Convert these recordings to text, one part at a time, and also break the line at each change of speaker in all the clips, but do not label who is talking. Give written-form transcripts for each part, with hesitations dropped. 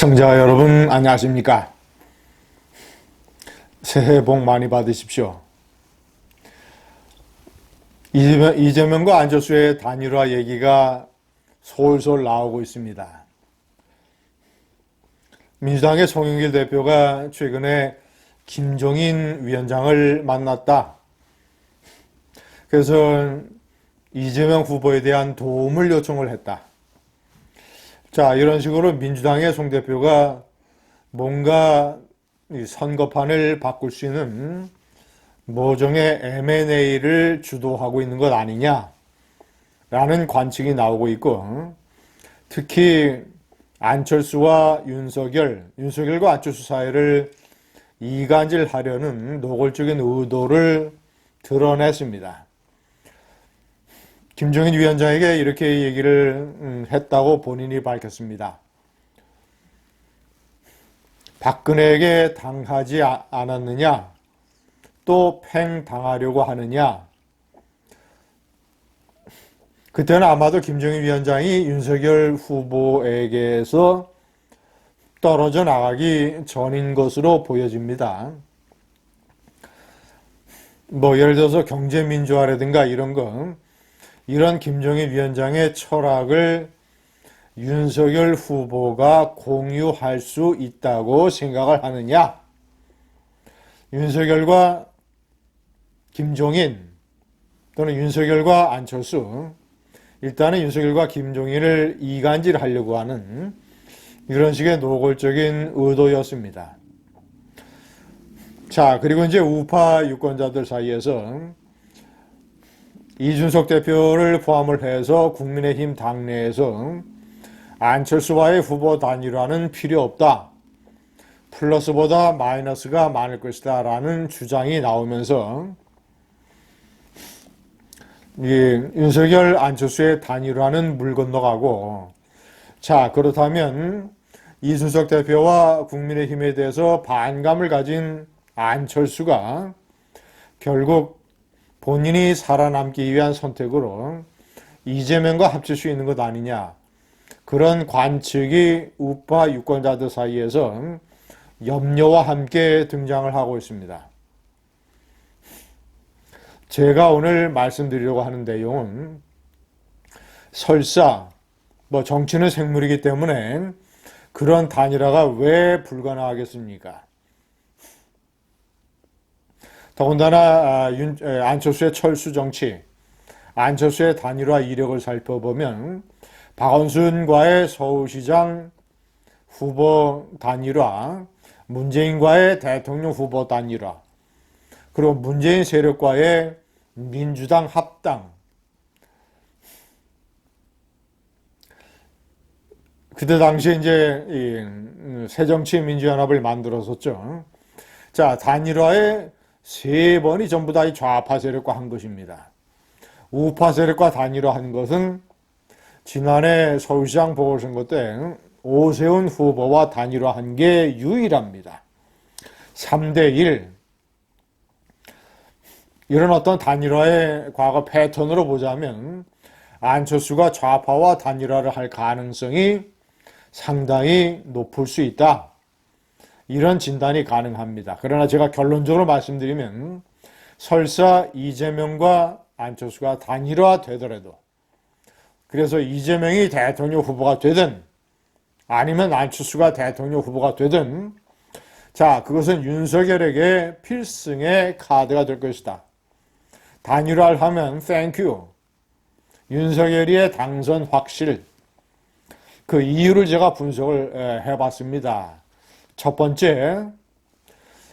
시청자 여러분 안녕하십니까? 새해 복 많이 받으십시오. 이재명과 안철수의 단일화 얘기가 솔솔 나오고 있습니다. 민주당의 송영길 대표가 최근에 김종인 위원장을 만났다. 그래서 이재명 후보에 대한 도움을 요청을 했다. 자, 이런 식으로 민주당의 송 대표가 뭔가 선거판을 바꿀 수 있는 모종의 M&A를 주도하고 있는 것 아니냐라는 관측이 나오고 있고, 특히 안철수와 윤석열과 안철수 사이를 이간질하려는 노골적인 의도를 드러냈습니다. 김종인 위원장에게 이렇게 얘기를 했다고 본인이 밝혔습니다. 박근혜에게 당하지 않았느냐? 또 팽당하려고 하느냐? 그때는 아마도 김종인 위원장이 윤석열 후보에게서 떨어져 나가기 전인 것으로 보여집니다. 예를 들어서 경제민주화라든가 이런 김종인 위원장의 철학을 윤석열 후보가 공유할 수 있다고 생각을 하느냐? 윤석열과 김종인 또는 윤석열과 안철수, 일단은 윤석열과 김종인을 이간질하려고 하는 이런 식의 노골적인 의도였습니다. 자, 그리고 이제 우파 유권자들 사이에서 이준석 대표를 포함을 해서 국민의힘 당내에서 안철수와의 후보 단일화는 필요 없다. 플러스보다 마이너스가 많을 것이다. 라는 주장이 나오면서 윤석열 안철수의 단일화는 물 건너가고, 자, 그렇다면 이준석 대표와 국민의힘에 대해서 반감을 가진 안철수가 결국 본인이 살아남기 위한 선택으로 이재명과 합칠 수 있는 것 아니냐. 그런 관측이 우파 유권자들 사이에서 염려와 함께 등장을 하고 있습니다. 제가 오늘 말씀드리려고 하는 내용은 설사 정치는 생물이기 때문에 그런 단일화가 왜 불가능하겠습니까? 더군다나 안철수의 철수 정치, 안철수의 단일화 이력을 살펴보면 박원순과의 서울시장 후보 단일화, 문재인과의 대통령 후보 단일화, 그리고 문재인 세력과의 민주당 합당, 그때 당시에 이제 새정치민주연합을 만들었었죠. 자, 단일화의 3번이 전부 다 이 좌파 세력과 한 것입니다. 우파 세력과 단일화한 것은 지난해 서울시장 보궐선거 때 오세훈 후보와 단일화한 게 유일합니다. 3대1. 이런 어떤 단일화의 과거 패턴으로 보자면 안철수가 좌파와 단일화를 할 가능성이 상당히 높을 수 있다. 이런 진단이 가능합니다. 그러나 제가 결론적으로 말씀드리면 설사 이재명과 안철수가 단일화 되더라도, 그래서 이재명이 대통령 후보가 되든 아니면 안철수가 대통령 후보가 되든, 자, 그것은 윤석열에게 필승의 카드가 될 것이다. 단일화를 하면 땡큐. 윤석열의 당선 확실. 그 이유를 제가 분석을 해봤습니다. 첫 번째,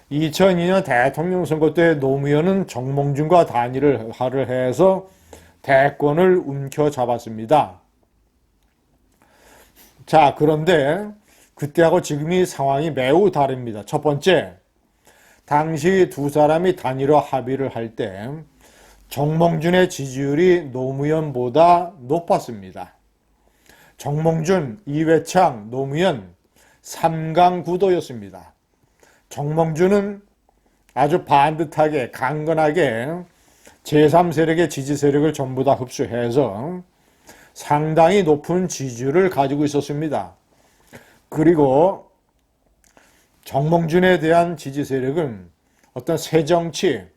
2002년 대통령 선거 때 노무현은 정몽준과 단일화를 해서 대권을 움켜잡았습니다. 자, 그런데 그때하고 지금이 상황이 매우 다릅니다. 첫 번째, 당시 두 사람이 단일화 합의를 할 때 정몽준의 지지율이 노무현보다 높았습니다. 정몽준, 이회창, 노무현 3강 구도였습니다. 정몽준은 아주 반듯하게 강건하게 제3세력의 지지 세력을 전부 다 흡수해서 상당히 높은 지지율을 가지고 있었습니다. 그리고 정몽준에 대한 지지 세력은 어떤 새정치,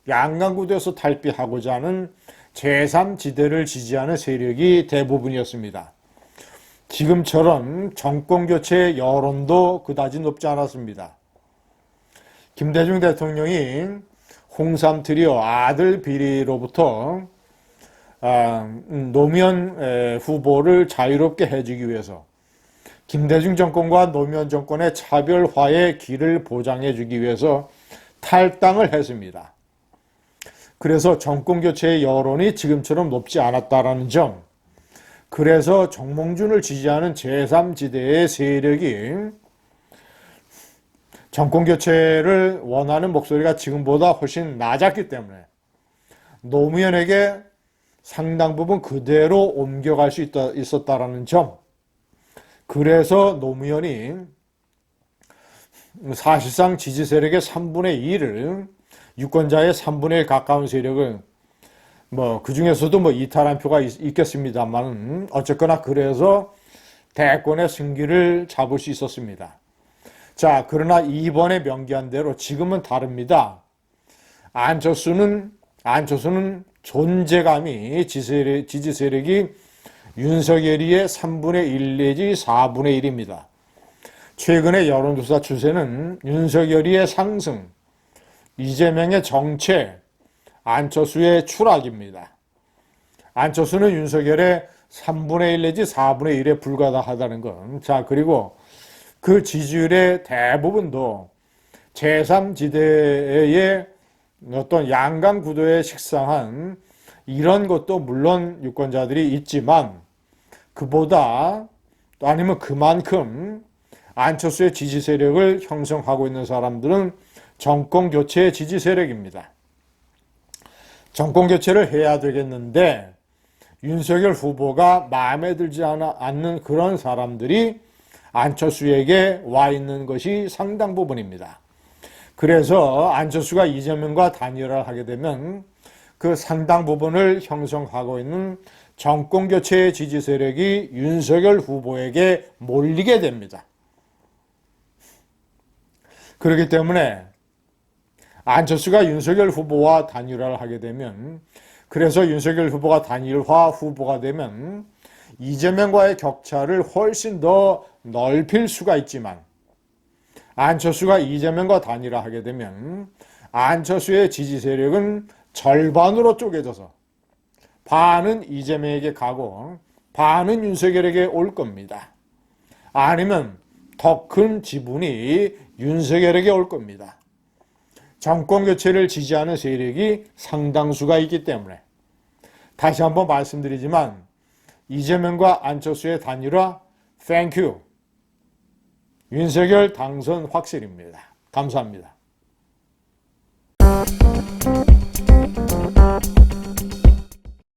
양강구도에서 탈피하고자 하는 제3지대를 지지하는 세력이 대부분이었습니다. 지금처럼 정권교체 여론도 그다지 높지 않았습니다. 김대중 대통령이 홍삼 트리오 아들 비리로부터 노무현 후보를 자유롭게 해주기 위해서 김대중 정권과 노무현 정권의 차별화의 길을 보장해 주기 위해서 탈당을 했습니다. 그래서 정권교체의 여론이 지금처럼 높지 않았다는 점, 그래서 정몽준을 지지하는 제3지대의 세력이 정권교체를 원하는 목소리가 지금보다 훨씬 낮았기 때문에 노무현에게 상당 부분 그대로 옮겨갈 수 있었다는 점, 그래서 노무현이 사실상 지지 세력의 3분의 2를, 유권자의 3분의 1 가까운 세력을 그 중에서도 이탈한 표가 있겠습니다만 어쨌거나 그래서 대권의 승기를 잡을 수 있었습니다. 자, 그러나 이번에 명기한 대로 지금은 다릅니다. 안철수는 존재감이 지지 세력이 윤석열이의 3분의 1 내지 4분의 1입니다. 최근의 여론조사 추세는 윤석열이의 상승, 이재명의 정체, 안철수의 추락입니다. 안철수는 윤석열의 3분의 1 내지 4분의 1에 불과하다는 것. 자, 그리고 그 지지율의 대부분도 제3지대의 어떤 양강 구도에 식상한 이런 것도 물론 유권자들이 있지만 그보다 또 아니면 그만큼 안철수의 지지 세력을 형성하고 있는 사람들은 정권교체의 지지 세력입니다. 정권교체를 해야 되겠는데 윤석열 후보가 마음에 들지 않는 그런 사람들이 안철수에게 와 있는 것이 상당 부분입니다. 그래서 안철수가 이재명과 단일화를 하게 되면 그 상당 부분을 형성하고 있는 정권교체의 지지 세력이 윤석열 후보에게 몰리게 됩니다. 그렇기 때문에 안철수가 윤석열 후보와 단일화를 하게 되면, 그래서 윤석열 후보가 단일화 후보가 되면 이재명과의 격차를 훨씬 더 넓힐 수가 있지만, 안철수가 이재명과 단일화하게 되면 안철수의 지지 세력은 절반으로 쪼개져서 반은 이재명에게 가고 반은 윤석열에게 올 겁니다. 아니면 더 큰 지분이 윤석열에게 올 겁니다. 정권교체를 지지하는 세력이 상당수가 있기 때문에 다시 한번 말씀드리지만 이재명과 안철수의 단일화, 땡큐. 윤석열 당선 확실입니다. 감사합니다.